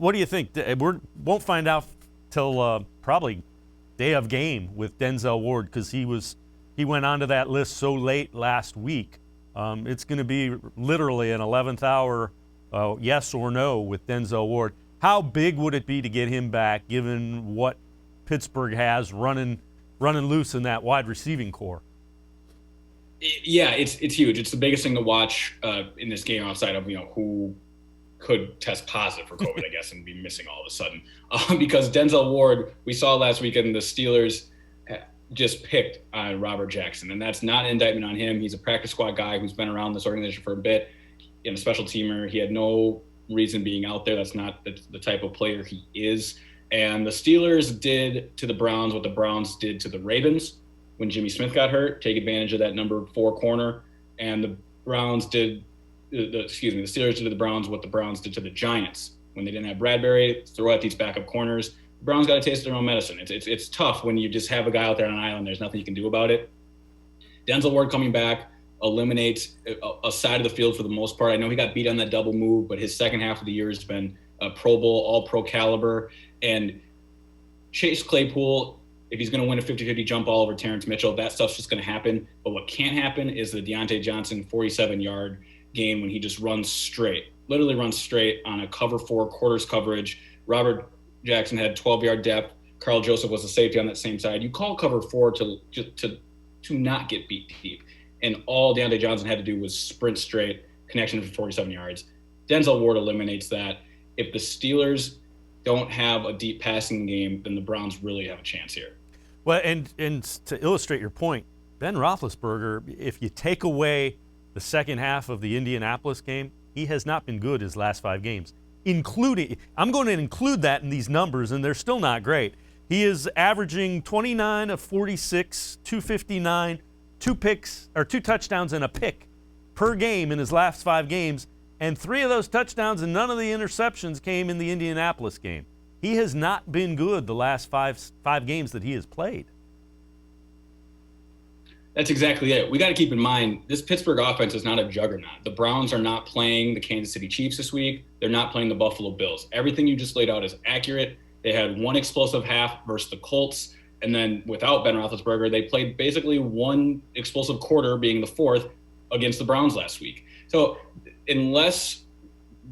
what do you think? We won't find out till probably day of game with Denzel Ward, because he went onto that list so late last week. It's going to be literally an 11th hour yes or no with Denzel Ward. How big would it be to get him back, given what Pittsburgh has running loose in that wide receiving core? Yeah, it's huge. It's the biggest thing to watch in this game, outside of who could test positive for COVID, I guess, and be missing all of a sudden. Because Denzel Ward, we saw last weekend, the Steelers just picked on Robert Jackson, and that's not an indictment on him. He's a practice squad guy who's been around this organization for a bit, and a special teamer. He had no reason being out there. That's not the type of player he is. And the Steelers did to the Browns what the Browns did to the Ravens when Jimmy Smith got hurt, take advantage of that number 4 corner. And the Steelers did to the Browns what the Browns did to the Giants when they didn't have Bradbury, throw out these backup corners. The Browns got to taste their own medicine. It's tough when you just have a guy out there on an island. There's nothing you can do about it. Denzel Ward coming back eliminates a side of the field for the most part. I know he got beat on that double move, but his second half of the year has been a Pro Bowl, all-pro caliber. And Chase Claypool, if he's going to win a 50-50 jump ball over Terrence Mitchell, that stuff's just going to happen. But what can't happen is the Deontay Johnson 47-yard game when he just literally runs straight on a cover 4 quarters coverage. Robert Jackson had 12-yard depth. Carl Joseph was a safety on that same side. You call cover 4 to not get beat deep. And all Deontay Johnson had to do was sprint straight, connection for 47 yards. Denzel Ward eliminates that. If the Steelers don't have a deep passing game, then the Browns really have a chance here. Well, and to illustrate your point, Ben Roethlisberger, if you take away the second half of the Indianapolis game, he has not been good his last 5 games, including, I'm going to include that in these numbers, and they're still not great. He is averaging 29 of 46, 259, 2 touchdowns and a pick per game in his last 5 games, and 3 of those touchdowns and none of the interceptions came in the Indianapolis game. He has not been good the last five games that he has played. That's exactly it. We got to keep in mind, this Pittsburgh offense is not a juggernaut. The Browns are not playing the Kansas City Chiefs this week. They're not playing the Buffalo Bills. Everything you just laid out is accurate. They had one explosive half versus the Colts, and then without Ben Roethlisberger, they played basically one explosive quarter, being the 4th, against the Browns last week. So unless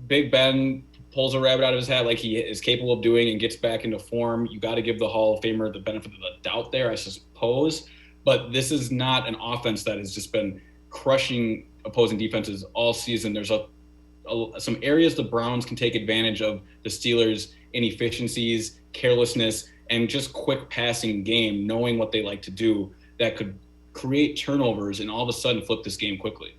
Big Ben pulls a rabbit out of his hat like he is capable of doing and gets back into form, you got to give the Hall of Famer the benefit of the doubt there, I suppose. But this is not an offense that has just been crushing opposing defenses all season. There's some areas the Browns can take advantage of the Steelers' inefficiencies, carelessness, and just quick passing game, knowing what they like to do, that could create turnovers and all of a sudden flip this game quickly.